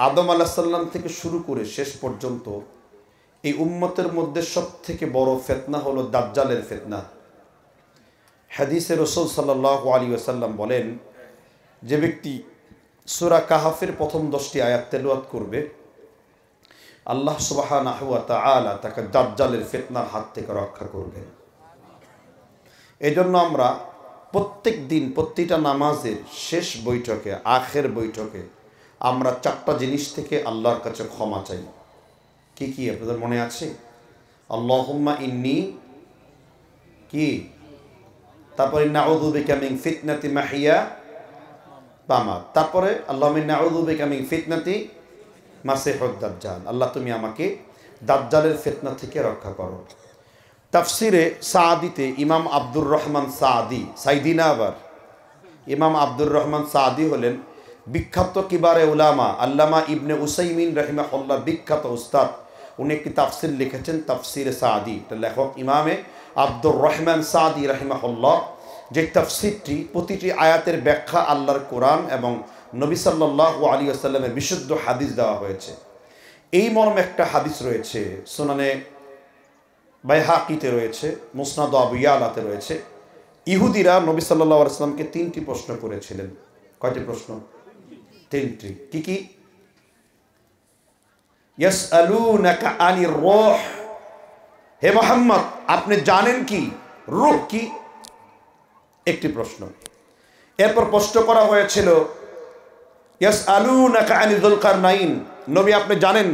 আদম আলাইহিস সালাম থেকে শুরু করে শেষ পর্যন্ত এই উম্মতের মধ্যে সবথেকে বড় ফিতনা হলো দাজ্জালের ফিতনা। হাদিসে রাসূল সাল্লাল্লাহু আলাইহি ওয়াসাল্লাম বলেন, যে ব্যক্তি সূরা কাহাফের প্রথম 10টি আয়াত তেলাওয়াত করবে, আল্লাহ সুবহানাহু ওয়া তাআলা তাকে দাজ্জালের ফিতনার হাত থেকে রক্ষা করবেন। এজন্য আমরা প্রত্যেক দিন প্রতিটা নামাজের শেষ বৈঠকে, আখের বৈঠকে আমরা 4টা জিনিস থেকে আল্লাহর কাছে ক্ষমা চাই। কি কি আপনাদের মনে আছে? আল্লাহুম্মা ইন্নী কি, তারপরে নাউযু বিকা মিন ফিতনাতি মাহিয়া মামাত, তারপরে আল্লাহুম্মা ইন্নী আউযু বিকা মিন ফিতনাতি মাসিহুদ দাজ্জাল, আল্লাহ তুমি আমাকে দাজ্জালের ফিতনা থেকে রক্ষা করো। তাফসিরে সাদিতে ইমাম আব্দুর রহমান সাদি, সাইদিনা আবার ইমাম আব্দুর রহমান সাদি হলেন বিখ্যাত কিবারে উলামা আল্লামা ইবনে উসাইমিন রাহিমাহুল্লাহ বিখ্যাত উস্তাদ। উনি একটি তাফসির লিখেছেন তাফসিরে সাদি, লেখক ইমামে আব্দুর রহমান সাদি রাহিমাহুল্লাহ। যে তাফসিরটি প্রতিটি আয়াতের ব্যাখ্যা আল্লাহর কোরআন এবং নবী সাল্লাল্লাহু আলাইহি ওয়াসাল্লামের বিশুদ্ধ হাদিস দেওয়া হয়েছে। এই মর্মে একটা হাদিস রয়েছে সুনানে বাইহাকিতে রয়েছে, মুসনাদ আবু ইয়ালাতে রয়েছে। ইহুদিরা নবী সাল্লাল্লাহু আলাইহি ওয়াসাল্লামকে 3টি প্রশ্ন করেছিলেন। কয়টি প্রশ্ন? 3টি। কি কি? ইয়াসআলুনাকা আনির রূহ, হে মুহাম্মদ আপনি জানেন কি রূহ কি? একটি প্রশ্ন। এরপর প্রশ্ন করা হয়েছিল ইয়াসআলুনাকা আনি যুলকারনাইন, নবী আপনি জানেন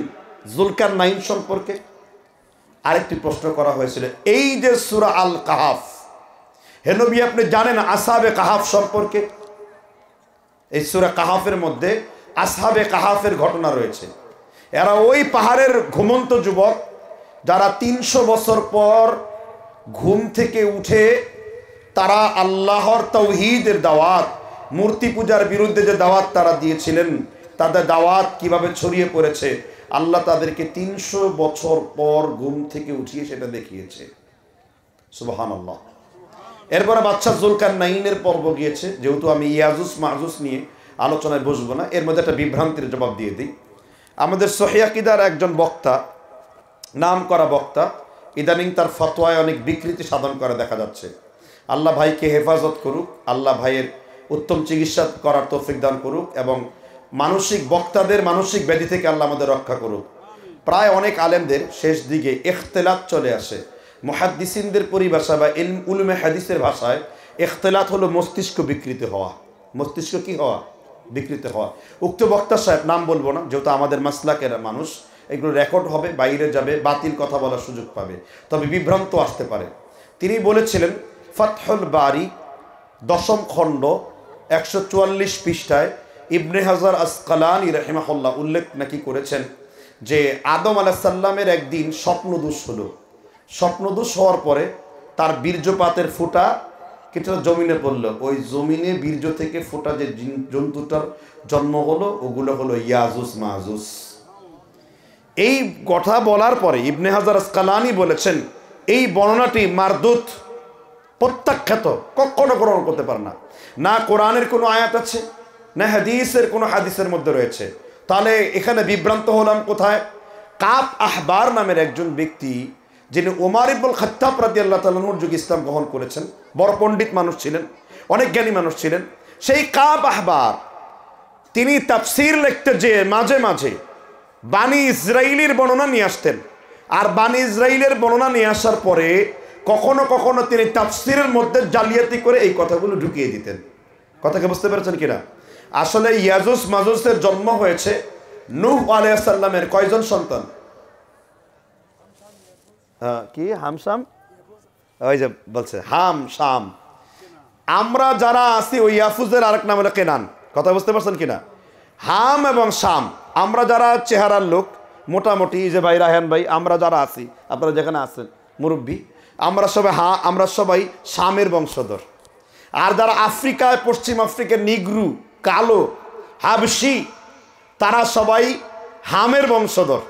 যুলকারনাইন সম্পর্কে? আরেকটি প্রশ্ন করা হয়েছিল এই যে সূরা আল কাহাফ, হে নবী আপনি জানেন আসহাবে কাহাফ সম্পর্কে? এই সূরা কাহাফের মধ্যে আসহাবে কাহাফের ঘটনা রয়েছে। এরা ওই পাহাড়ের ঘুমন্ত যুবক যারা 300 বছর পর ঘুম থেকে উঠে তারা আল্লাহর তাওহীদের দাওয়াত, মূর্তি পূজার বিরুদ্ধে যে দাওয়াত তারা দিয়েছিলেন, তাদের দাওয়াত কিভাবে ছড়িয়ে পড়েছে আল্লাহ তাদেরকে 300 বছর পর ঘুম থেকে উঠিয়ে সেটা দেখিয়েছে। সুবহানাল্লাহ। এরপরে বাদশা যুলকারনাইনের পর্ব গিয়েছে। যেহেতু আমি ইয়াজুজ মাজুজ নিয়ে আলোচনায় বসবো না, এর মধ্যে একটা বিভ্রান্তির জবাব দিয়ে দিই। আমাদের সহিহ আকীদার একজন বক্তা, নাম করা বক্তা, ইদানিং তার ফতোয়ায় অনেক বিকৃতি সাধন করে দেখা যাচ্ছে। আল্লাহ ভাইকে হেফাজত করুক, আল্লাহ ভাইয়ের উত্তম চিকিৎসা করার তৌফিক দান করুক এবং মানসিক বক্তাদের মানসিক ব্যাধি থেকে আল্লাহ আমাদের রক্ষা করুক। প্রায় অনেক আলেমদের শেষ দিকে ইখতিলাত চলে আসে। মুহাদ্দিসিনদের পরিভাষা বা উলুমে হাদিসের ভাষায় ইখতিলাত হলো মস্তিষ্ক বিকৃত হওয়া। মস্তিষ্ক কি হওয়া? বিকৃত হওয়া। উক্ত বক্তা সাহেব, নাম বলবো না যেহেতু আমাদের মাসলাকের মানুষ, এগুলো রেকর্ড হবে, বাইরে যাবে, বাতিল কথা বলার সুযোগ পাবে, তবে বিভ্রান্ত আসতে পারে। তিনি বলেছিলেন ফাতহুল বারি 10ম খণ্ড 144 পৃষ্ঠায় ইবনে হাজার আসকালানি রাহিমাহুল্লাহ উল্লেখ নাকি করেছেন যে আদম আলাইহিস সালামের একদিন স্বপ্নদোষ হলো। স্বপ্নদোষ হওয়ার পরে তার বীর্যপাতের ফোঁটা কিছুটা জমিনে পড়লো। ওই জমিনে বীর্য থেকে ফোঁটা যে জন্তুটার জন্ম হলো ওগুলো হলো ইয়াজুজ মাজুজ। এই কথা বলার পরে ইবনে হাজার আসকালানি বলেছেন এই বর্ণনাটি মারদুত, প্রত্যাখ্যাত, কখনো গ্রহণ করতে পারে না। না কোরআনের কোনো আয়াত আছে, না হাদিসের কোনো হাদিসের মধ্যে রয়েছে। তাহলে এখানে বিভ্রান্ত হলাম কোথায়? কাব আহবার নামের একজন ব্যক্তি, যিনি ওমর ইবনুল খাত্তাব রাদিয়াল্লাহু তাআলা আনহুর যুগে ইসলাম গ্রহণ করেছেন, বড় পণ্ডিত মানুষ ছিলেন, অনেক জ্ঞানী মানুষ ছিলেন। সেই কাব আহবার তিনি তাফসীর লিখতে যে মাঝে মাঝে বানি ইসরাইলের বর্ণনা নিয়ে আসতেন। আর বানি ইসরাইলের বর্ণনা নিয়ে আসার পরে কখনো কখনো তিনি তাফসীরের মধ্যে জালিয়াতি করে এই কথাগুলো ঢুকিয়ে দিতেন। কথাকে বুঝতে পেরেছেন কিনা? আসলে ইয়াজুজ মাজুজের জন্ম হয়েছে নূহ আলাইহিস সালামের কয়জন সন্তান? কি হামশাম, ওই যে বলছে হাম শাম। আমরা যারা আছি ওই ইয়াফুজের আরেক নাম হলো কেনান। কথা বুঝতে পারছেন কিনা? হাম এবং শাম, আমরা যারা চেহারার লোক মোটামুটি, যে ভাই রায়হান ভাই, আমরা যারা আছি, আপনারা যেখানে আছেন মুরব্বী, আমরা সবাই শামের বংশধর। আর যারা আফ্রিকায়, পশ্চিম আফ্রিকার নিগ্রু, কালো, হাবশি, তারা সবাই হামের বংশধর।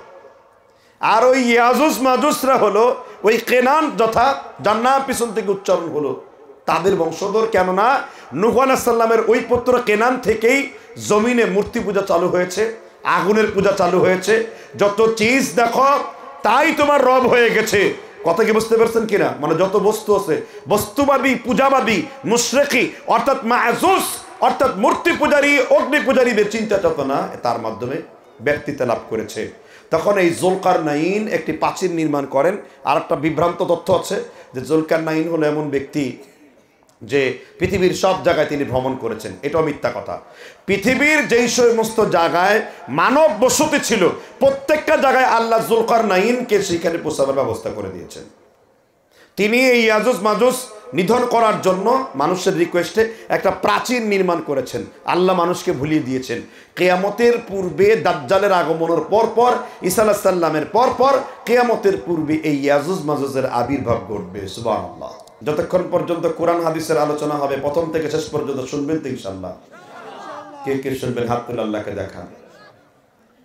আর ওই ইয়াজুজ মাজুজরা হলো ওই কেনান, যথা জান্নাহ পিছন থেকে উচ্চারণ হলো, তাদের বংশধর। কেননা নূহ আলাইহিস সালামের ওই পুত্র কেনান থেকেই জমিনে মূর্তি পূজা চালু হয়েছে আগুনের পূজা চালু হয়েছে, যত চিজ দেখো তাই তোমার রব হয়ে গেছে। কথা কি বুঝতে পারছেন কিনা? মানে যত বস্তু আছে, বস্তুবাদী, পূজাবাদী, মুশরিকি অর্থাৎ মা'জুস অর্থাৎ মূর্তি পূজারী, অগ্নি পূজারীদের চিন্তা চেতনা তার মাধ্যমে ব্যক্তিত্ব লাভ করেছে। তখন এই যুলকারনাইন একটি প্রাচীর নির্মাণ করেন। আর একটা বিভ্রান্ত তথ্য আছে যে যুলকারনাইন হলো এমন ব্যক্তি যে পৃথিবীর সব জায়গায় তিনি ভ্রমণ করেছেন। এটাও মিথ্যা কথা। পৃথিবীর যেই সমস্ত জায়গায় মানব বসতি ছিল প্রত্যেকটা জায়গায় আল্লাহ যুলকারনাইনকে সেখানে পৌঁছাবার ব্যবস্থা করে দিয়েছেন। তিনি এই ইয়াজুজ মাজুজ নিধন করার জন্য মানুষের রিকোয়েস্টে একটা প্রাচীর নির্মাণ করেছেন। আল্লাহ মানুষকে ভুলিয়ে দিয়েছেন কিয়ামতের পূর্বে দাজ্জালের আগমনের পরপর, ঈসা আলাইহিস সালামের পরপর কিয়ামতের পূর্বে এই ইয়াজুজ মাজুজের আবির্ভাব ঘটবে। সুবহানাল্লাহ। যতক্ষণ পর্যন্ত কোরআন হাদিসের আলোচনা হবে প্রথম থেকে শেষ পর্যন্ত শুনবেন তো ইনশাআল্লাহ? কে কে শুনবেন হাত তুলে আল্লাহকে দেখান।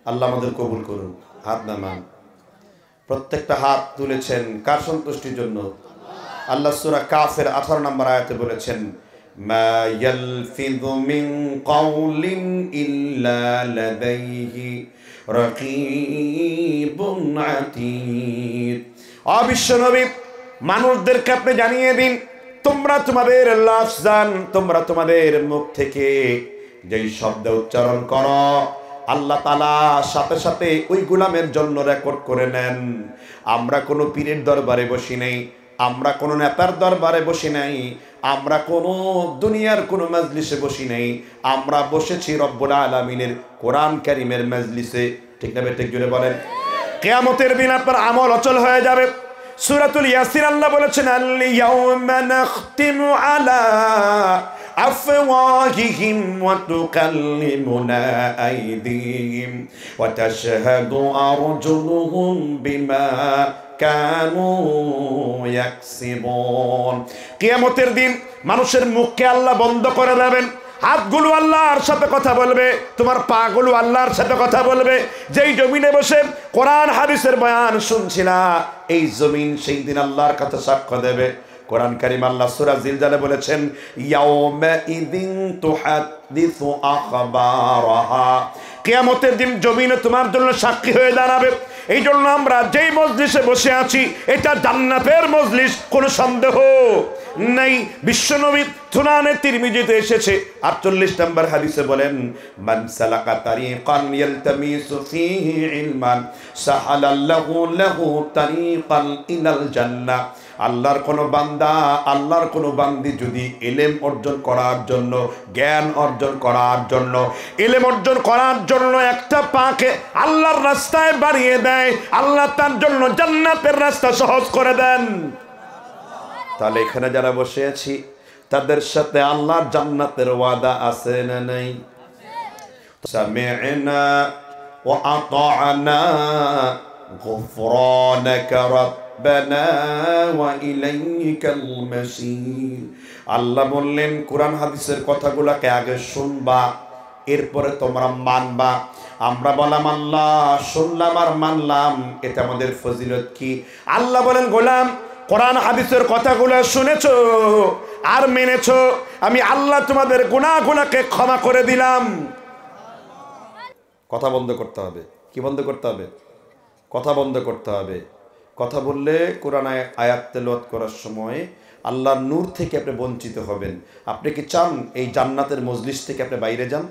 আল্লাহ আমাদের কবুল করুন। হাত নামান। প্রত্যেকটা হাত তুলেছেন কার সন্তুষ্টির জন্য? আল্লাহ সূরা কাফের 18 নম্বর আয়াতে বলেছেন, মা ইয়ালফিযু মিন কাওলিন ইল্লা লাদাইহি রাকীবুন আতীদ। অবিশ্ব নবী, মানুষদেরকে আপনি জানিয়ে দিন, তোমরা তোমাদের লাফজান, তোমরা তোমাদের মুখ থেকে যেই শব্দ উচ্চারণ করো আল্লাহ তাআলা সাথে সাথে ওই গোলামের জন্য রেকর্ড করে নেন। আমরা কোনো পীরের দরবারে বসি নাই, আমরা কোনো নেতার দরবারে বসি নাই, আমরা কোনো দুনিয়ার কোনো মজলিসে বসি নাই, আমরা বসেছি রব্বুল আলামিনের কোরআন কারীমের মজলিসে। ঠিক না ঠিক জুড়ে বলেন। কিয়ামতের দিন আপনার আমল অচল হয়ে যাবে। সূরাতুল ইয়াসিন আল্লাহ বলেছেন, আল ইয়াউমা নাখতিমু আলা আফওয়াহিহিম ওয়া তুকাল্লিমুনা আইদিহিম ওয়া তাশহাদু আরজুলুহুম বিমা কানু ইয়াকসিবুন। কিয়ামতের দিন মানুষের মুখকে আল্লাহ বন্ধ করে দেবেন, হাতগুলো আল্লাহর সাথে কথা বলবে, তোমার পাগুলো আল্লাহর সাথে কথা বলবে। যেই জমিনে বসে কোরআন হাদিসের বয়ান শুনছিলা, এই জমিন সেই দিন আল্লাহর কাছে সাক্ষ্য দেবে। কোরআন কারীম আল্লাহ সূরা জিলজালে বলেছেন, ইয়াউমা ইদিন তুহাদ্দিসু আখবারাহা। কিয়ামতের দিন জমিনে তোমার জন্য সাক্ষী হয়ে দাঁড়াবে। এই জন্য আমরা যেই মজলিসে বসে আছি এটা জান্নাতের মজলিস, কোনো সন্দেহ নেই। বিশ্বনবী সুনানে তিরমিজিতে এসেছে 48 নম্বর হাদিসে বলেন, মান সালাকা তারিকান ইয়ালতামিসু ফীহি ইলমান সাহালাল্লাহু লাহু তারিকান ইলাল জান্নাহ। আল্লাহর কোনো বান্দা, আল্লাহর কোনো বান্দি যদি ইলম অর্জন করার জন্য, জ্ঞান অর্জন করার জন্য, ইলম অর্জন করার জন্য একটা পাকে আল্লাহর রাস্তায় বাড়িয়ে দেয়, আল্লাহ তার জন্য জান্নাতের রাস্তা সহজ করে দেন। তাহলে এখানে যারা বসে আছি তাদের সাথে আল্লাহর জান্নাতের ওয়াদা আছে না নাই? সামি'না ওয়া আতা'না গুফরানাকা রাব্বানা ওয়া ইলাইকাল মাসির। আল্লাহ বললেন কোরআন হাদিসের কথাগুলোকে আগে শুনবা, এরপরে তোমরা মানবা। আমরা বললাম আল্লাহ শুনলাম আর মানলাম, এটা আমাদের ফজিলত কি? আল্লাহ বলেন, গোলাম কোরআন হাদিসের কথাগুলো শুনেছো আর মেনেছো, আমি আল্লাহ তোমাদের গুনাহগুলোকে ক্ষমা করে দিলাম। কথা বন্ধ করতে হবে। কি বন্ধ করতে হবে? কথা বন্ধ করতে হবে। কথা বললে কোরআন আয়াত তেলাওয়াত করার সময় আল্লাহর নূর থেকে আপনি বঞ্চিত হবেন। আপনি কি চান এই জান্নাতের মজলিস থেকে আপনি বাইরে যান?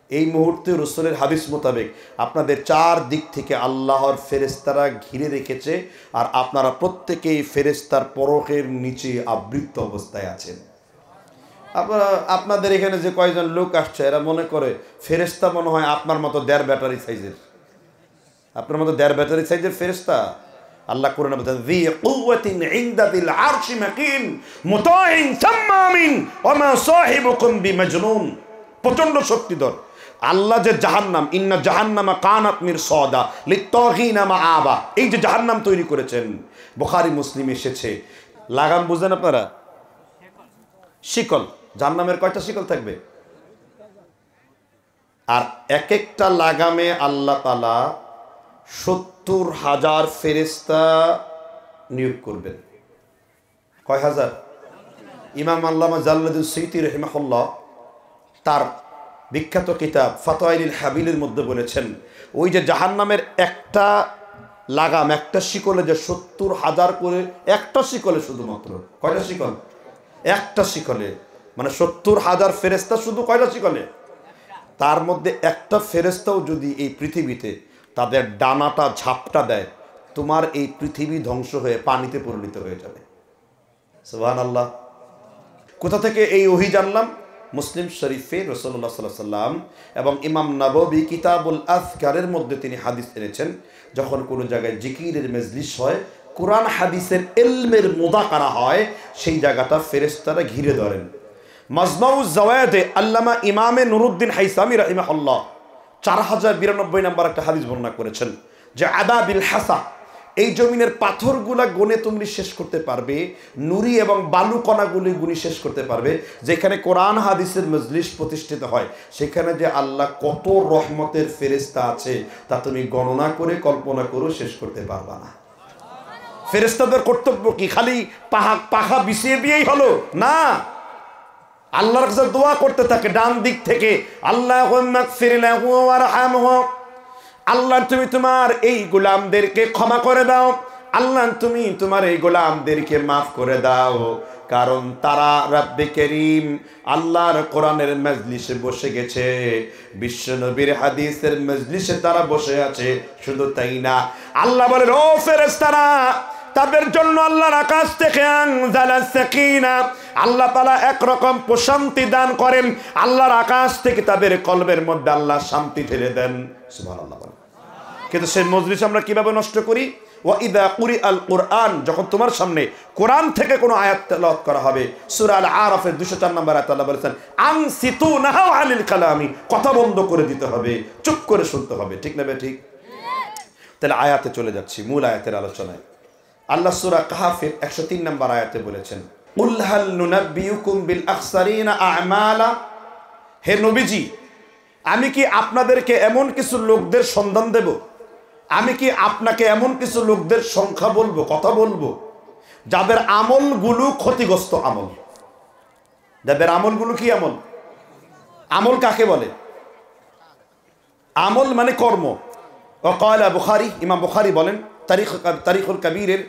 এই মুহূর্তে রাসূলের হাদিস মোতাবেক আপনাদের চার দিক থেকে আল্লাহর ফেরেশতারা ঘিরে রেখেছে, আর আপনারা প্রত্যেকেই ফেরেশতার পরশের নিচে আবৃত অবস্থায় আছেন। আপনাদের এখানে যে কয়জন লোক আসছে এরা মনে করে ফেরেশতা মনে হয় আপনার মতো 1.5 ব্যাটারি সাইজের, আপনার মতো 1.5 ব্যাটারি সাইজের ফেরেশতা। আল্লাহ কোরআনে বলেন, যী কুওয়াতিন ইনদা যিল আরশি মাকিন মুতাইন সাম্মা আমিন ওয়া মা সাহিবুকুম বিমাজনুন। প্রচন্ড শক্তিধর। আল্লাহ যে জাহান্নাম, ইন্না জাহান্নামা কানাত মিরসাদা লিত্তাগিনা মাআবা, এই যে জাহান্নাম তৈরি করেছেন, বুখারী মুসলিম এসেছে। লাগাম বুঝেন আপনারা? শিকল। জাহান্নামের কয়টা শিকল থাকবে? আর এক একটা লাগামে আল্লাহ তাআলা 70,000 ফেরেশতা নিয়োগ করবেন। কয় হাজার? ইমাম আল্লামা জালালউদ্দিন সুয়ুতী রাহিমাহুল্লাহ তার বিখ্যাত কিতাব ফাতওয়াইল হাবিলের মধ্যে বলেছেন, ওই যে জাহান্নামের একটা লাগাম, একটা শিকলে যে 70,000 করে, একটা শিকলে শুধুমাত্র, কয়টা শিকল? একটা শিকলে, মানে 70,000 ফেরেশতা শুধু কয়টা শিকলে? তার মধ্যে একটা ফেরেশতাও যদি এই পৃথিবীতে তাদের ডানাটা ঝাপটা দেয়, তোমার এই পৃথিবী ধ্বংস হয়ে পানিতে পরিণত হয়ে যাবে। সুবহানাল্লাহ। কোথা থেকে এই ওহী জানলাম? মুসলিম শরীফে রাসূলুল্লাহ সাল্লাল্লাহু আলাইহি ওয়াসাল্লাম এবং ইমাম নববী কিতাবুল আযকারের মধ্যে তিনি হাদিস এনেছেন, যখন কোনো জায়গায় জিকিরের মজলিস হয়, কোরআন হাদিসের ইলমের মুযাকারা হয়, সেই জায়গাটা ফেরেশতারা ঘিরে ধরেন। মাজমাউজ জাওয়ায়েদে আল্লামা ইমামে নুরুদ্দিন হাইসামি রাহিমাহুল্লাহ 4092 নম্বর একটা হাদিস বর্ণনা করেছেন যে আদাবিল হাসা, এই জমিনের পাথরগুলা গনে তুমি শেষ করতে পারবে, নুরি এবং বালু কণাগুলি গুনি শেষ করতে পারবে। যেখানে কোরআন হাদিসের মজলিস প্রতিষ্ঠিত হয়, সেখানে যে আল্লাহ কত রহমতের ফেরেশতা আছে তা তুমি গণনা করে কল্পনা করে শেষ করতে পারবা না। ফেরেশতাদের কর্তব্য কি খালি পাখা বিছিয়ে দিয়েই হলো? না, আল্লাহর কাছে দোয়া করতে থাকে ডান দিক থেকে, আল্লাহুম্মা গফির লাহু ওয়ারহামহু, আল্লাহ তুমি তোমার এই গোলামদেরকে ক্ষমা করে দাও, আল্লাহ তুমি তোমার এই গোলামদেরকে মাফ করে দাও, কারণ তারা রব্বে করিম আল্লাহর কোরআনের মজলিসে বসে গেছে, বিশ্ব নবীর হাদিসের মজলিসে তারা বসে আছে। শুধু তাই না, আল্লাহ বলেন ও ফেরেশতারা, তাদের জন্য আল্লাহর আকাশ থেকে আনজালাস সাকিনা, আল্লাহ তাআলা একরকম প্রশান্তি দান করেন, আল্লাহর আকাশ থেকে তাদের কলবের মধ্যে আল্লাহ শান্তি ঢেলে দেন। সুবহানাল্লাহ। কিন্তু সেই মজলিস আমরা কিভাবে নষ্ট করি? ওয়া ইযা কুরিআল কুরআন, যখন তোমার সামনে কোরআন থেকে কোনো আয়াত তেলাওয়াত করা হবে, সূরা আল আরাফের 204 নম্বর আয়াতে আল্লাহ বলেছেন আনসিতু নাহাউ আনিল কালামি, কথা বন্ধ করে দিতে হবে, চুপ করে শুনতে হবে। ঠিক না ঠিক? তাহলে আয়াতে চলে যাচ্ছি, মূল আয়াতের আলোচনায়। আল্লাহ সূরা কাহফের 103 নম্বর আয়াতে বলেছেন কুল হাল নুনাব্বিউকুম বিল আখসারিনা আ'মালা, হে নবীজি, আমি কি আপনাদেরকে এমন কিছু লোকদের সন্ধান দেব, আমি কি আপনাকে এমন কিছু লোকদের সংখ্যা বলবো, কথা বলবো, যাদের আমলগুলো ক্ষতিগ্রস্ত আমল। যাদের আমলগুলো কি আমল? আমল কাকে বলে? আমল মানে কর্ম। ওয়াকালা বুখারী, ইমাম বুখারী বলেন তারিখুল কাবীরের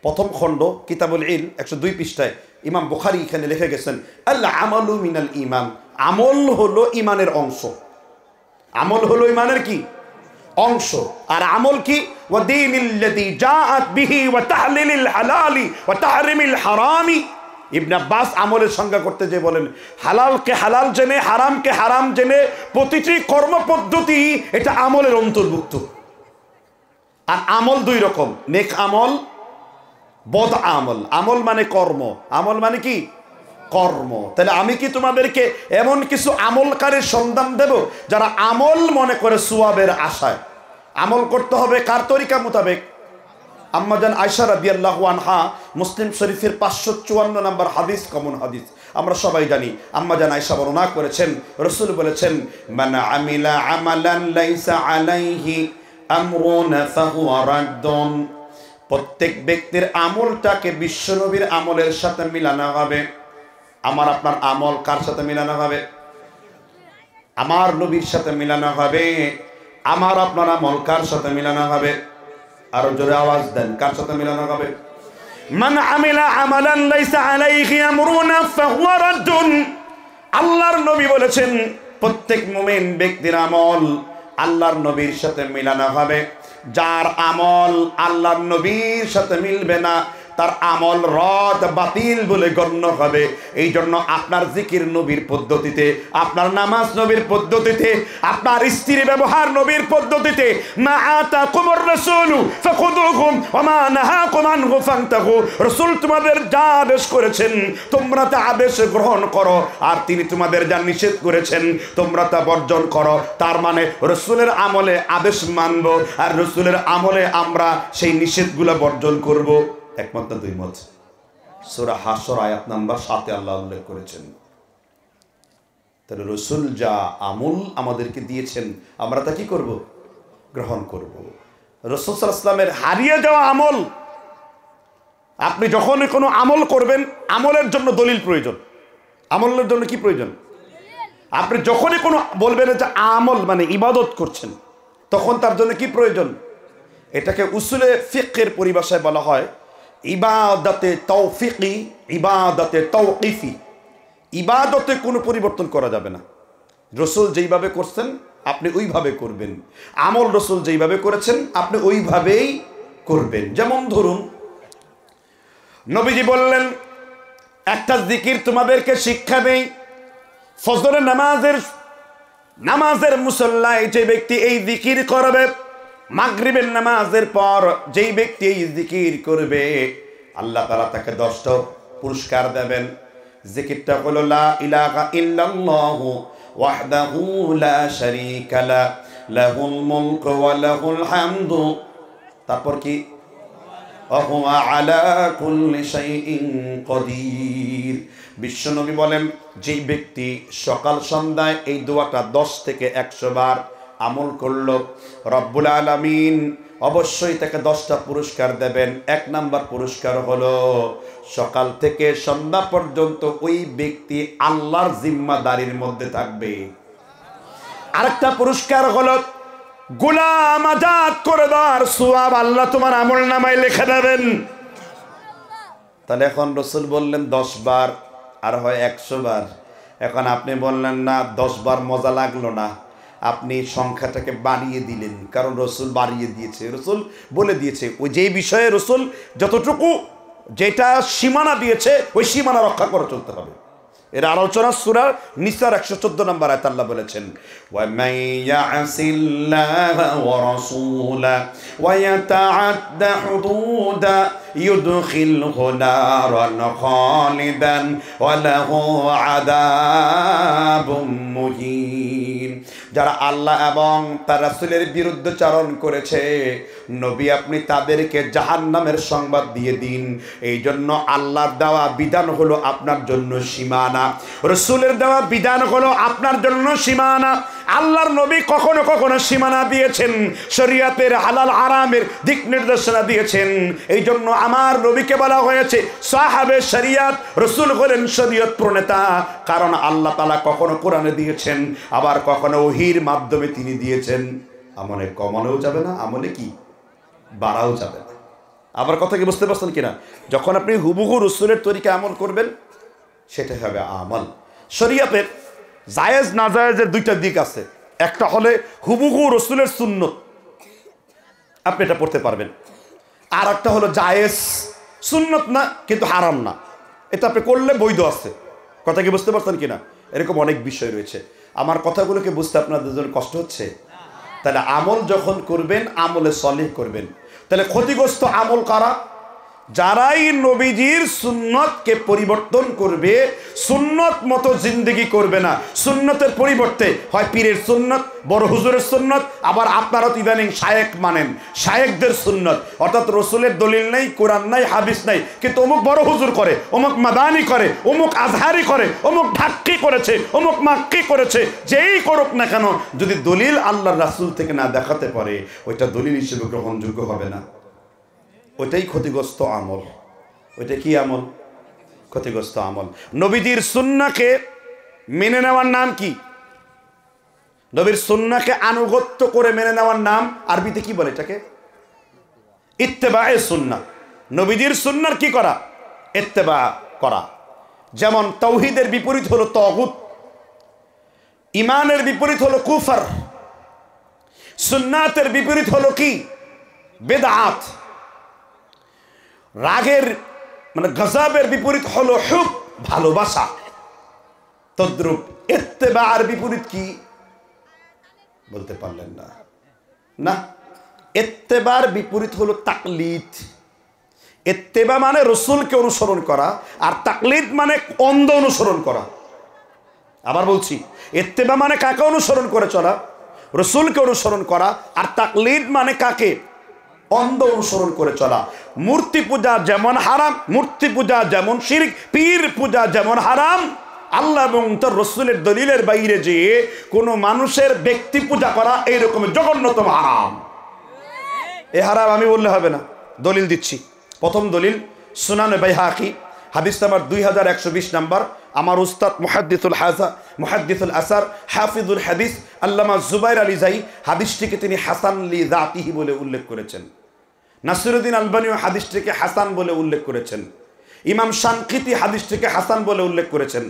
প্রথম খণ্ড কিতাবুল ইলম 102 পৃষ্ঠায় ইমাম বুখারী এখানে লিখে গেছেন আল আমালু মিনাল ঈমান, আমল হলো ঈমানের অংশ। আমল হলো ঈমানের কি অংশ। আর আমল কি? ওয়া দীনিল্লাযী জাআত বিহি ওয়া তাহলিলিল হালালি ওয়া তাহরিমিল হারামি। ইবনে আব্বাস আমলের সংজ্ঞা করতে যে বলেন, হালালকে হালাল জেনে, হারামকে হারাম জেনে প্রতিটি কর্মপদ্ধতি এটা আমলের অন্তর্ভুক্ত। আর আমল দুই রকম, নেক আমল, বদ আমল। আমল মানে কর্ম, আমল মানে কি কর্ম। তাহলে আমি কি তোমাদেরকে এমন কিছু আমলকারীর সন্ধান দেব যারা আমল মনে করে সওয়াবের আশায় আমল করতে হবে? কার তরিকা মোতাবেক? আম্মা জান আয়েশা রাদিয়াল্লাহু আনহা, মুসলিম শরীফের 554 নম্বর হাদিস, কমন হাদিস, আমরা সবাই জানি। আম্মা জান আয়েশা বর্ণনা করেছেন, রাসূল বলেছেন মান আমিলা আমালান লাইসা আলাইহি আমরুনা ফাহুয়া রাদ্দুন, প্রত্যেক ব্যক্তির আমলটাকে বিশ্বনবীর আমলের সাথে মিলানো হবে। আমার আপনার আমল কার সাথে মিলানো হবে? আমার নবীর সাথে মিলানো হবে। আমার আপনার আমল কার সাথে মিলানো হবে? আরো জোরে আওয়াজ দেন, কার সাথে মিলানো হবে? মান আমিলা আমালান লাইসা আলাইহি আমরুনা ফাহুয়া রাদ্দুন। আল্লাহর নবী বলেছেন প্রত্যেক মুমিন ব্যক্তির আমল আল্লাহর নবীর সাথে মিলানো হবে। যার আমল আল্লাহর নবীর সাথে মিলবে না, তার আমল রদ, বাতিল বলে গণ্য হবে। এই জন্য আপনার জিকির নবীর পদ্ধতিতে, আপনার নামাজ নবীর পদ্ধতিতে, আপনার স্ত্রী ব্যবহার নবীর পদ্ধতিতে। মা আতাকুমুর রাসূলু ফাখুযুহু ওয়া মা নাহাকুম আনহু ফান্তাহু। রাসূল তোমাদের যা আদেশ করেছেন তোমরা তা আদেশ গ্রহণ করো, আর তিনি তোমাদের যা নিষেধ করেছেন তোমরা তা বর্জন করো। তার মানে রাসূলের আমলে আদেশ মানব, আর রাসূলের আমলে আমরা সেই নিষেধগুলো বর্জন করব। একমত না দুই মত? সূরা হাশর আয়াত নাম্বার 7 আল্লাহ উল্লেখ করেছেন। তাহলে রাসূল যা আমল আমাদেরকে দিয়েছেন আমরা তা কি করব? গ্রহণ করব। রাসূল সাল্লাল্লাহু আলাইহি ওয়াসাল্লামের হারিয়ে যাওয়া আমল, আপনি যখনই কোনো আমল করবেন আমলের জন্য দলিল প্রয়োজন। আমলের জন্য কি প্রয়োজন? আপনি যখনই কোনো বলবেন যে আমল মানে ইবাদত করছেন, তখন তার জন্য কি প্রয়োজন? এটাকে উসুলে ফিকহের পরিভাষায় বলা হয় ইবাদতে তৌফিকি, ইবাদতে তৌকিফি। ইবাদতে কোনো পরিবর্তন করা যাবে না। রসুল যেইভাবে করছেন আপনি ওইভাবে করবেন, আমল রসুল যেইভাবে করেছেন আপনি ওইভাবেই করবেন। যেমন ধরুন নবীজি বললেন একটা জিকির তোমাদেরকে শিক্ষা দেই, ফজরের নামাজের মুসল্লায় যে ব্যক্তি এই জিকির করবে, মাগরিবের নামাজের পর যেই ব্যক্তি এই জিকির করবে, আল্লাহ তাআলা তাকে 10টা পুরস্কার দেবেন। জিকিরটা হলো লা ইলাহা ইল্লাল্লাহু ওয়াহদাহু লা শারীকা লা, লাহুল মুলকু ওয়া লাহুল হামদু, তারপর কি ওয়া আলা কুল্লি শাইইন কাদির। বিশ্বনবী বলেন যেই ব্যক্তি সকাল সন্ধ্যায় এই দোয়াটা 10 থেকে 100 বার আমল করলো, রব্বুল আলামিন অবশ্যই তাকে 10টা পুরস্কার দেবেন। 1 নাম্বার পুরস্কার হলো সকাল থেকে সন্ধ্যা পর্যন্ত ওই ব্যক্তি আল্লাহর জিম্মাদারির মধ্যে থাকবে। আরেকটা পুরস্কার হলো গোলাম আজাদ করে দেওয়ার সওয়াব আল্লাহ তোমার আমল নামায় লিখে দেবেন। তাহলে এখন রসুল বললেন 10 বার, আর হয় 100 বার। এখন আপনি বললেন না 10 বার মজা লাগলো না, আপনি সংখ্যাটাকে বাড়িয়ে দিলেন, কারণ রসুল বাড়িয়ে দিয়েছে, রসুল বলে দিয়েছে ওই যেই বিষয়ে রসুল যতটুকু যেটা সীমানা দিয়েছে ওই সীমানা রক্ষা করে চলতে হবে। এর আলোচনা সূরা নিসার 114 নম্বর আয়াত আল্লাহ বলেছেন ওয়া মান ইয়াসিল্লাহা ওয়া রাসূলাহু ওয়া ইয়াতাআদ্দা হুদুদা ইউদখিলহু নারান খালিদান ওয়া লাহু আযাবুম মুহিন। যারা আল্লাহ এবং তার রাসূলের বিরুদ্ধাচরণ করেছে, নবী আপনি তাদেরকে জাহান্নামের সংবাদ দিয়ে দিন। এই জন্য আল্লাহর দেওয়া বিধান হলো আপনার জন্য সীমানা, রাসূলের দেওয়া বিধান হলো আপনার জন্য সীমানা। আল্লাহর নবী কখনো কখনো সীমানা দিয়েছেন, শরীয়তের হালাল হারামের দিক নির্দেশনা দিয়েছেন। এই জন্য আমার নবীকে বলা হয়েছে সাহাবে শরিয়ত, রাসূল হলেন শরীয়ত প্রণেতা। কারণ আল্লাহ তাআলা কখনো কোরআনে দিয়েছেন, আবার কখনো ওহীর মাধ্যমে তিনি দিয়েছেন। আমলে কমানোও যাবে না, আমলে কি বাড়াও যাবে না। আবার কথা কি বুঝতে পারছেন কিনা? যখন আপনি হুবহু রাসূলের তরিকা আমল করবেন সেটা হবে আমল। শরীয়তের জায়েজ না জায়েজের 2টা দিক আছে। একটা হলে হুবহু রাসূলের সুন্নত, আপনি এটা পড়তে পারবেন। আর একটা হলো জায়েজ, সুন্নত না কিন্তু হারাম না, এটা আপনি করলে বৈধ আছে। কথা কি বুঝতে পারছেন কিনা? এরকম অনেক বিষয় রয়েছে। আমার কথাগুলোকে বুঝতে আপনাদের জন্য কষ্ট হচ্ছে? তাহলে আমল যখন করবেন আমলে সলিহ করবেন। তাহলে ক্ষতিগ্রস্ত আমল কারা? যারাই নবীজির সুন্নতকে পরিবর্তন করবে, সুন্নত মতো জিন্দেগি করবে না, সুন্নতের পরিবর্তে হয় পীরের সুন্নত, বড় হুজুরের সুন্নত, আবার আপনারা তো ইদানিং শায়েখ মানেন, শায়েখদের সুন্নত। অর্থাৎ রসুলের দলিল নেই, কোরআন নাই, হাদিস নাই, কিন্তু অমুক বড় হুজুর করে, অমুক মাদানি করে, অমুক আজহারি করে, অমুক ঢাক্কি করেছে, অমুক মাক্কি করেছে। যেই করুক না কেন, যদি দলিল আল্লাহর রাসূল থেকে না দেখাতে পারে ওইটা দলিল হিসেবে গ্রহণযোগ্য হবে না। ওইটাই ক্ষতিগ্রস্ত আমল। ওইটা কি আমল? ক্ষতিগ্রস্ত আমল। নবীজির সুন্নাহকে মেনে নেওয়ার নাম কি? নবীর সুন্নাহকে আনুগত্য করে মেনে নেওয়ার নাম আরবিতে কি বলে? এটাকে ইত্তেবায়ে সুন্নাহ। নবীজির সুন্নাহর কি করা? ইত্তেবা করা। যেমন তাওহীদের বিপরীত হলো তাগুত, ঈমানের বিপরীত হলো কুফর, সুন্নাতের বিপরীত হলো কি? বিদআত। রাগের মানে গজবের বিপরীত হলো হুব, ভালোবাসা। তদ্রূপ ইত্তেবার বিপরীত কি বলতে পারলেন না? না, ইত্তেবার বিপরীত হলো তাকলিদ। ইত্তেবা মানে রসুলকে অনুসরণ করা, আর তাকলিদ মানে অন্ধ অনুসরণ করা। আবার বলছি, ইত্তেবা মানে কাকে অনুসরণ করে চলা? রসুলকে অনুসরণ করা। আর তাকলিদ মানে কাকে? অন্ধ অনুসরণ করে চলা। মূর্তি পূজা যেমন হারাম, মূর্তি পূজা যেমন শিরক, পীর পূজা যেমন হারাম, আল্লাহ এবং তার রসুলের দলিলের বাইরে যে কোনো মানুষের ব্যক্তি পূজা করা এইরকম জঘন্যতম হারাম। এ হারাম আমি বললে হবে না, দলিল দিচ্ছি। প্রথম দলিল সুনানে বাইহাকি হাদিস নাম্বার 2120 নাম্বার। আমার উস্তাদ মুহাদ্দিসুল আসার হাফিজুল হাদিস আল্লামা জুবাইর আলী জাই হাদিসটিকে তিনি হাসান লি যাতিহি বলে উল্লেখ করেছেন। নাসিরুদ্দিন আলবানীও হাদিসটিকে হাসান বলে উল্লেখ করেছেন। ইমাম শানকিতি হাদিসটিকে হাসান বলে উল্লেখ করেছেন।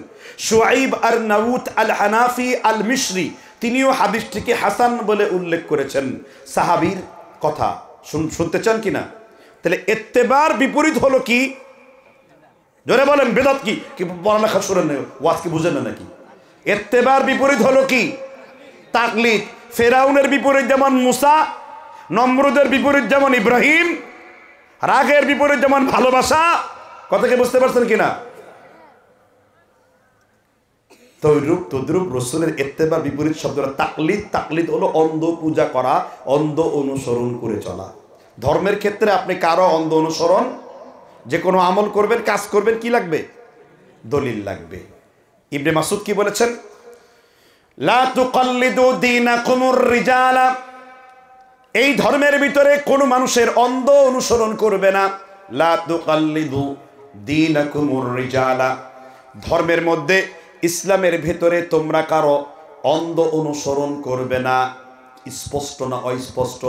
শুআইব আর নাউত আল হানাফি আল মিশরি তিনিও হাদিসটিকে হাসান বলে উল্লেখ করেছেন। সাহাবীর কথা শুনতে চান কিনা? তাহলে ইত্তেবার বিপরীত হলো কি? জোরে বলেন, বেদাত কি? কি পড়ালেখা শুনেন না, ওয়াজ কি বুঝেন না নাকি? ইত্তেবার বিপরীত হলো কি? তাকলিদ। ফেরাউনের বিপরীত যেমন মুসা, নমরুদের বিপরীত যেমন ইব্রাহিম, রাগের বিপরীত যেমন ভালোবাসা। কথা কি বুঝতে পারছেন কিনা? তদ্রূপ রসুলের ইত্তেবার বিপরীত শব্দটা তাকলিদ। তাকলিদ হলো অন্ধ পূজা করা, অন্ধ অনুসরণ করে চলা। ধর্মের ক্ষেত্রে আপনি কারো অন্ধ অনুসরণ, যে কোনো আমল করবেন, কাজ করবেন, কি লাগবে? দলিল লাগবে। ইবনে মাসউদ কি বলেছেন? লা তুকাল্লিদু দীনাকুমুর রিজালা, এই ধর্মের ভিতরে কোনো মানুষের অন্ধ অনুসরণ করবে না। লা তুকাল্লিদু দীনাকুমুর রিজালা, ধর্মের মধ্যে ইসলামের ভেতরে তোমরা কারো অন্ধ অনুসরণ করবে না। স্পষ্ট না অস্পষ্ট?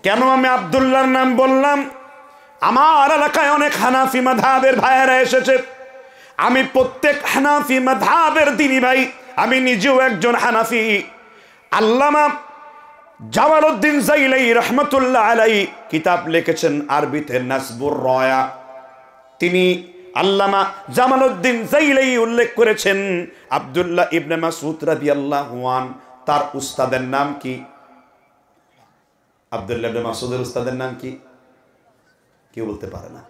কেন আমি আব্দুল্লাহর নাম বললাম? আমার এলাকায় অনেক হানাফি মাযহাবের ভাইয়েরা এসেছে। আমি প্রত্যেক হানাফি মাযহাবের দিনী ভাই, আমি নিজেও একজন হানাফি। আল্লামা জামালউদ্দিন যাইলাই রহমাতুল্লাহ আলাইহি কিতাব লিখেছেন আরবিতে নাসবুর রায়া। তিনি আল্লামা জামালউদ্দিন যাইলাই উল্লেখ করেছেন আব্দুল্লাহ ইবনে মাসউদ রাদিয়াল্লাহু আনহু, তার উস্তাদের নাম কি? আব্দুল্লাহ ইবনে মাসউদের উস্তাদের নাম কি? কেউ বলতে পারে না।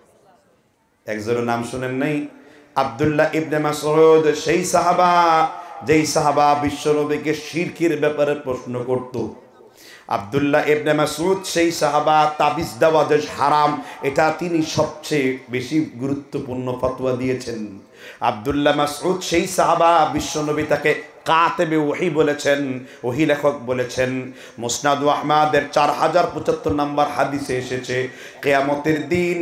একজনের নাম শুনেন নাই? আব্দুল্লাহ ইবনে মাসউদ সেই সাহাবা, যেই সাহাবা বিশ্বনবীকে শিরকের ব্যাপারে প্রশ্ন করত। আব্দুল্লাহ ইবনে মাসউদ সেই সাহাবা, তাবিজ দেওয়া যে হারাম, এটা তিনি সবচেয়ে বেশি গুরুত্বপূর্ণ ফতোয়া দিয়েছেন। আব্দুল্লাহ মাসউদ সেই সাহাবা, বিশ্বনবী তাকে কাতেবে ওহী বলেছেন, ওহী লেখক বলেছেন। মুসনাদ আহমদের 4075 নম্বর হাদিসে এসেছে, কিয়ামতের দিন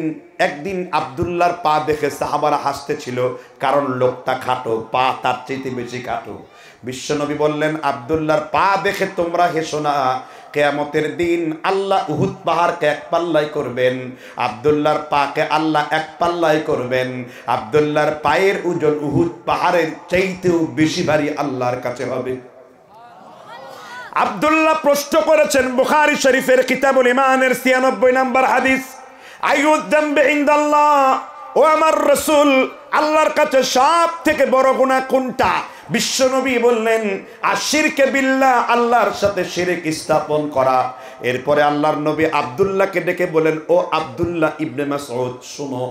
একদিন আব্দুল্লাহর পা দেখে সাহাবারা হাসতেছিল, কারণ লোকটা খাটো, পা তার চাইতে বেশি খাটো। বিশ্বনবী বললেন, আব্দুল্লাহর পা দেখে তোমরা হেসো না, কিয়ামতের দিন আল্লাহ উহুদ পাহাড়কে এক পাল্লাই করবেন, আব্দুল্লাহর পাকে আল্লাহ এক পাল্লাই করবেন। আব্দুল্লাহর পায়ের ওজন উহুদ পাহাড়ের চাইতেও বেশি ভারী আল্লাহর কাছে হবে। আব্দুল্লাহ প্রশ্ন করেছেন, বুখারী শরীফের কিতাবুল ঈমানের 96 নম্বর হাদিস, আইয়ুদ যামবি ইনদাল্লাহ, ও আমার রাসূল, আল্লাহর কাছে সব থেকে বড় গুনাহ কোনটা? বিশ্বনবী বললেন, আশিরকে বিল্লাহ, আল্লাহর সাথে শিরক স্থাপন করা। এরপরে আল্লাহর নবী আব্দুল্লাহকে ডেকে বলেন, ও আব্দুল্লাহ ইবনে মাসউদ, শুনো,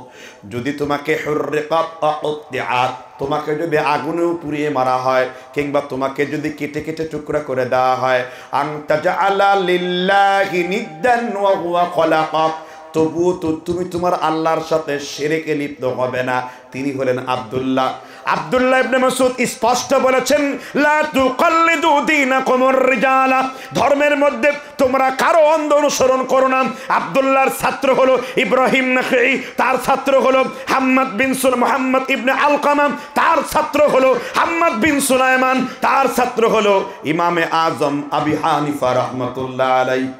যদি তোমাকে হুররিকাত আউতিয়াত, তোমাকে যদি আগুনেও পুড়িয়ে মারা হয়, কিংবা তোমাকে যদি কেটে কেটে টুকরা করে দেওয়া হয়, আনতা জাআলা লিল্লাহি নিদ্দান ওয়া হুয়া খালাকাক, তবুও তো তুমি তোমার আল্লাহর সাথে শিরকে লিপ্ত হবে না। তিনি হলেন আব্দুল্লাহ। আব্দুল্লাহ ইবনে মাসউদ স্পষ্ট বলেছেন, লা তুকাল্লিদু দীনাকুমুর রিজালা, ধর্মের মধ্যে তোমরা কারো অন্ধ অনুসরণ করো না। আব্দুল্লাহর ছাত্র হলো ইব্রাহিম নাখঈ, তার ছাত্র হলো হাম্মাদ বিন মুহাম্মদ ইবনে আলকামা, তার ছাত্র হলো হাম্মাদ বিন সুলাইমান, তার ছাত্র হলো ইমামে আজম আবি হানিফা রাহমাতুল্লাহ আলাইহি।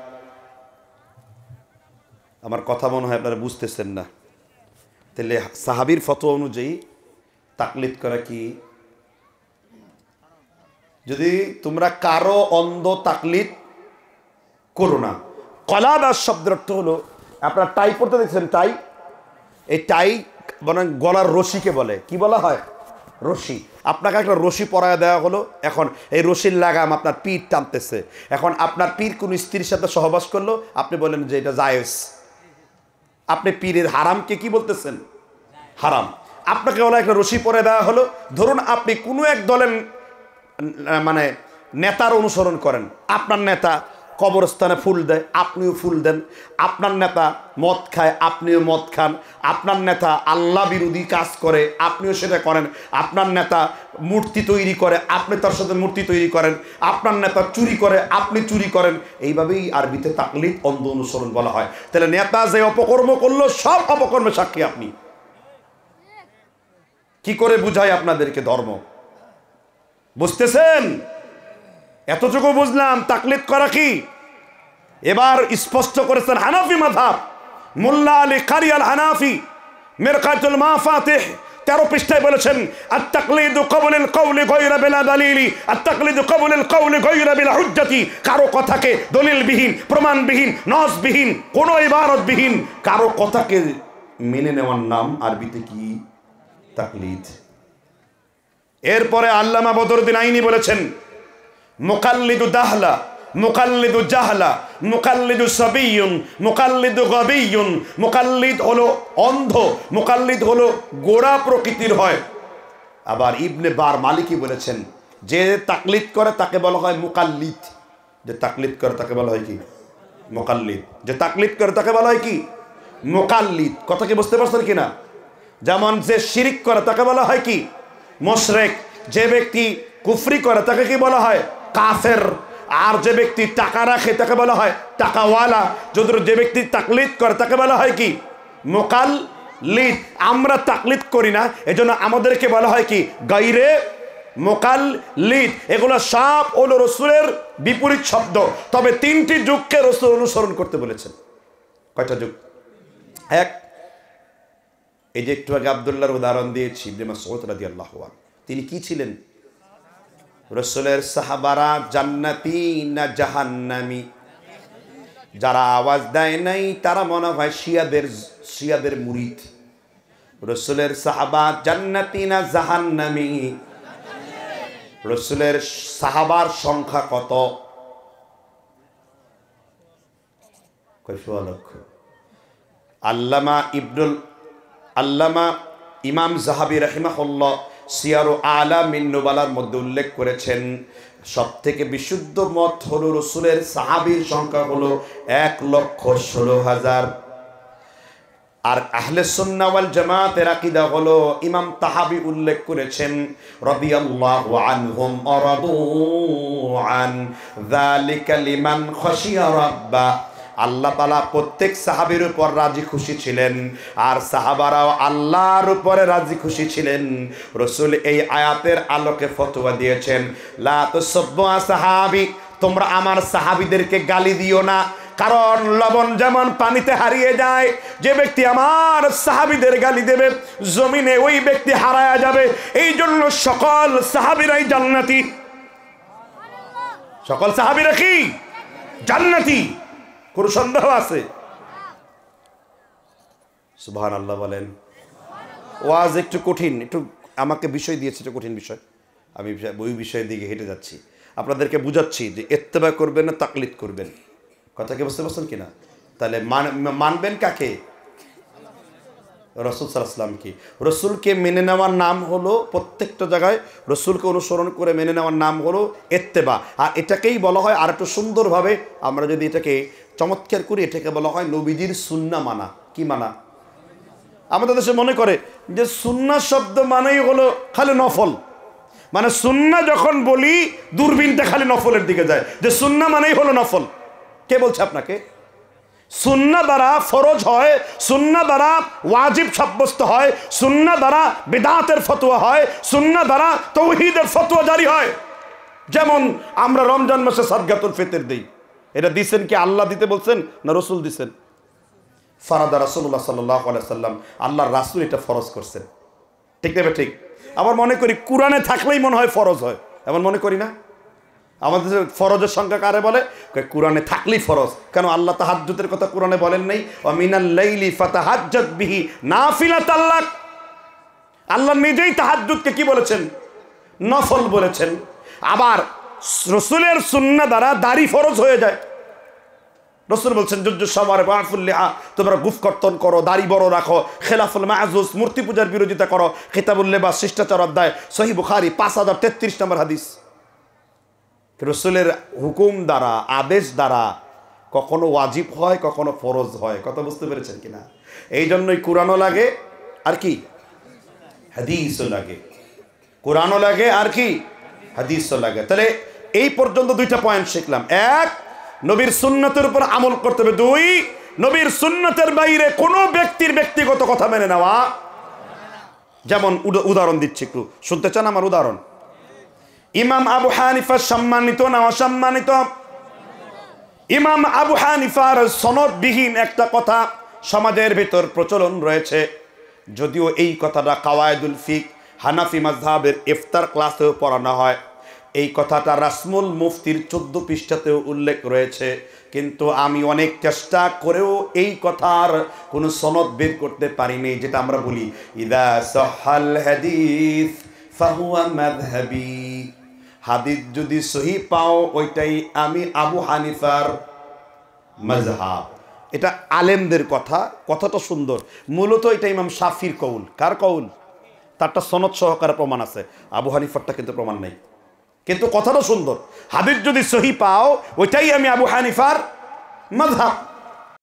আমার কথা মনে হয় আপনারা বুঝতেছেন না। তাহলে সাহাবীর ফতোয়া অনুযায়ী তাকলিদ করা কি? যদি তোমরা কারো অন্ধ তাকলিদ করো না। কলাদা শব্দের অর্থ হলো, আপনারা টাই পড়তে দেখছেন, টাই, এই টাই বরং গলার রশিকে বলে। কি বলা হয়? রশি। আপনাকে একটা রশি পরায় দেওয়া হলো, এখন এই রশির লাগাম আপনার পীর টানতেছে। এখন আপনার পীর কোন স্ত্রীর সাথে সহবাস করলো, আপনি বলেন যে এটা জায়েজ। আপনি পীরের হারামকে কি বলতেছেন? হারাম। আপনাকে বলা একটা রশি পরে দেওয়া হলো, ধরুন আপনি কোনো এক দলের মানে নেতার অনুসরণ করেন। আপনার নেতা কবরস্থানে ফুল দেয়, আপনিও ফুল দেন। আপনার নেতা মদ খায়, আপনিও মদ খান। আপনার নেতা আল্লাহ বিরোধী কাজ করে, আপনিও সেটা করেন। আপনার নেতা মূর্তি তৈরি করে, আপনি তার সাথে মূর্তি তৈরি করেন। আপনার নেতা চুরি করে, আপনি চুরি করেন। এইভাবেই আরবিতে তাকলিদ, অন্ধ অনুসরণ বলা হয়। তাহলে নেতা যে অপকর্ম করলো, সব অপকর্মে সাক্ষী আপনি। কি করে বুঝাই আপনাদেরকে ধর্ম? বুঝতেছেন? এতটুকু বুঝলাম তাকলিদ করা কি। এবার স্পষ্ট করেছেন হানাফি মাযহাব, মোল্লা আলী কারি আল হানাফি মিরকাতুল মাফাতিহ 13 পৃষ্ঠায় বলেছেন, আত-তাকলিদু ক্বাবুলুল কওলি গায়রা বিলা দালিলি, আত-তাকলিদু ক্বাবুলুল কওলি গায়রা বিলা হুজ্জাতি। কারো কথাকে দলিলবিহীন, প্রমাণবিহীন, নসবিহীন, কোনো ইবারতবিহীন কারো কথাকে মেনে নেওয়ার নাম আরবিতে কি? তাকলিদ। এরপরে আল্লামা বদরুদ্দিন আইনি বলেছেন, মুকাল্লিদু দাহলা, মুকাল্লিদু জাহলা, মুকাল্লিদু সাবিয়ুন, মুকাল্লিদু গাবিয়ুন। মুকাল্লিদ হলো অন্ধ, মুকাল্লিদ হলো গোড়া প্রকৃতির হয়। আবার ইবনে বার মালিকি বলেছেন, যে তাকলিদ করে তাকে বলা হয় মুকাল্লিদ। যে তাকলিদ করে তাকে বলা হয় কি? মুকাল্লিদ। যে তাকলিদ করে তাকে বলা হয় কি? মুকাল্লিদ। কথা কি বুঝতে পারছেন কিনা? যেমন যে শিরিক করে তাকে বলা হয় কি? মুশরিক। যে ব্যক্তি কুফরি করে তাকে কি বলা হয়? কাফের। আর যে ব্যক্তি টাকা রাখে তাকে বলা হয় টাকাওয়ালা। যদি যে ব্যক্তি তাকলিদ করে তাকে বলা হয় কি? মুকাল্লিদ। আমরা তাকলিদ করি না, এজন্য আমাদেরকে বলা হয় কি? গায়রে মুকাল্লিদ। এগুলো সব হলো রাসূলের বিপরীত শব্দ। তবে 3টি যুগকে রাসূল অনুসরণ করতে বলেছেন। কয়টা যুগ? এক, এই যে একটু আগে আব্দুল্লাহর উদাহরণ দিয়েছি, ইবনে মাসউদ রাদিয়াল্লাহু আনহু, তিনি কি ছিলেন? রাসূলের সাহাবারা জান্নাতি না জাহান্নামী? যারা আওয়াজ দেয় নাই তারা মনে হয় শিয়াদের মুরিদ। রাসূলের সাহাবা জান্নাতি না জাহান্নামী? রাসূলের সাহাবার সংখ্যা কত? কয়শো লক্ষ। আল্লামা ইমাম যাহাবী রাহিমাহুল্লাহ সিয়ারু আলামিন নুবালার মধ্যে উল্লেখ করেছেন, সবথেকে বিশুদ্ধ মত হলো রাসূলের সাহাবীর সংখ্যা হলো 1,16,000। আর আহলে সুন্নাহ ওয়াল জামাতের আকীদা হলো, ইমাম তাহাবী উল্লেখ করেছেন, রাদিয়াল্লাহু আনহুম ওয়া রাদু আন যালিকা লিমান খাশিয়া রাব্বা। আল্লাহ তাআলা প্রত্যেক সাহাবীর উপর রাজি খুশি ছিলেন, আর সাহাবারাও আল্লাহর উপরে রাজি খুশি ছিলেন। রাসূল এই আয়াতের আলোকে ফতোয়া দিয়েছেন, লা তুসাব্বু আসহাবি, তোমরা আমার সাহাবীদেরকে গালি দিও না, কারণ লবণ যেমন পানিতে হারিয়ে যায়, যে ব্যক্তি আমার সাহাবীদের গালি দেবে জমিনে ওই ব্যক্তি হারায়া যাবে। এই জন্য সকল সাহাবীরাই জান্নাতি। সকল সাহাবীরা কি জান্নাতি? কোন সন্দেহ আছে? সুবহানাল্লাহ বলেন। ওয়াজ একটু কঠিন, একটু আমাকে বিষয় দিয়েছে, একটু কঠিন বিষয়। আমি ওই বিষয়ের দিকে হেঁটে যাচ্ছি, আপনাদেরকে বুঝাচ্ছি যে ইত্তেবা করবেন না তাকলিদ করবেন। কথা কি বুঝতে পারছেন কিনা? তাহলে মানবেন কাকে? রাসূল সাল্লাল্লাহু আলাইহি ওয়াসাল্লামকে। রাসূলকে মেনে নেওয়ার নাম হলো, প্রত্যেকটা জায়গায় রাসূলকে অনুসরণ করে মেনে নেওয়ার নাম হলো ইত্তেবা। আর এটাকেই বলা হয়, আর একটু সুন্দরভাবে আমরা যদি এটাকে চমৎকার করি, এটাকে বলা হয় নবীজির সুন্নাহ মানা। কি মানা? আমাদের দেশে মনে করে যে সুন্নাহ শব্দ মানেই হলো খালি নফল। মানে সুন্নাহ যখন বলি দূরবীনটা খালি নফলের দিকে যায়, যে সুন্নাহ মানেই হলো নফল। কে বলছে আপনাকে? সুন্নাহ দ্বারা ফরজ হয়, সুন্নাহ দ্বারা ওয়াজিব সাব্যস্ত হয়, সুন্নাহ দ্বারা বিদআতের ফতোয়া হয়, সুন্নাহ দ্বারা তাওহীদের ফতোয়া জারি হয়। যেমন আমরা রমজান মাসে সাদকাতুল ফিতর দেই, এটা দিচ্ছেন কি আল্লাহ দিতে বলছেন না রাসূল দিচ্ছেন? ফারাদা রাসূলুল্লাহ সাল্লাল্লাহু আলাইহি ওয়াসাল্লাম, আল্লাহর রাসূল এটা ফরজ করছেন। ঠিক না? ঠিক। আবার মনে করি কোরআনে থাকলেই মনে হয় ফরজ হয়, এমন মনে করি না? আমাদের ফরজের সংখ্যা কারে বলে? কোরআনে থাকলেই ফরজ। কেন? আল্লাহ তাহাজ্জুদের কথা কোরআনে বলেন নাই? ওয়া মিনাল লাইলি ফাতাহাজ্জাত বিহি নাফিলাতাল লাক। আল্লাহ নিজেই তাহাজ্জুদকে কি বলেছেন? নফল বলেছেন। আবার রাসূলের সুন্নাহ দ্বারা দাড়ি ফরজ হয়ে যায়। রাসূল বলছেন জুজ্জু সাওয়ারে বাফুল্লিহা, তোমরা গুফ কর্তন করো, দাড়ি বড় রাখো, খেলাফুল মা'জুজ, মূর্তি পূজার বিরোধিতা করো। কিতাবুল লিবাস, শিষ্টাচার অধ্যায়, সহিহ বুখারী 5033 নম্বর হাদিস। রাসূলের হুকুম দ্বারা, আদেশ দ্বারা কখনো ওয়াজিব হয়, কখনো ফরজ হয়। কথা বুঝতে পেরেছেন কিনা? এই জন্যই কোরআনও লাগে আর কি হাদিসও লাগে। কোরআনও লাগে আর কি হাদিসও লাগে। তাহলে এই পর্যন্ত 2টা পয়েন্ট শিখলাম। 1, নবীর সুন্নতের উপর আমল করতে হবে। 2, নবীর সুন্নতের বাইরে কোনো ব্যক্তির ব্যক্তিগত কথা মেনে নেওয়া যেমন উদাহরণ দিচ্ছি, একটু শুনতে চান আমার উদাহরণ? ইমাম আবু হানিফা সম্মানিত না অসম্মানিত? ইমাম আবু হানিফার সনদবিহীন একটা কথা সমাজের ভিতর প্রচলন রয়েছে, যদিও এই কথাটা কাওয়ায়েদুল ফিক হানাফি মাযহাবের ইফতার ক্লাসেও পড়ানো হয়। এই কথাটা রাসমুল মুফতির 14 পৃষ্ঠাতেও উল্লেখ রয়েছে, কিন্তু আমি অনেক চেষ্টা করেও এই কথার কোনো সনদ বের করতে পারিনি। যেটা আমরা বলি ইদা সাহাল হাদিস ফাহুয়া মাযহাবি, হাদিস যদি সহি পাও ওইটাই আমি আবু হানিফার মাযহাব। এটা আলেমদের কথা, কথাটা সুন্দর। মূলত এটা ইমাম শাফির কৌল। কার কৌল? তারটা সনদ সহকারে প্রমাণ আছে, আবু হানিফারটা কিন্তু প্রমাণ নেই, কিন্তু কথাটা সুন্দর। হাদিস যদি সহি পাও ওইটাই আমি আবু হানিফার মাযহাব।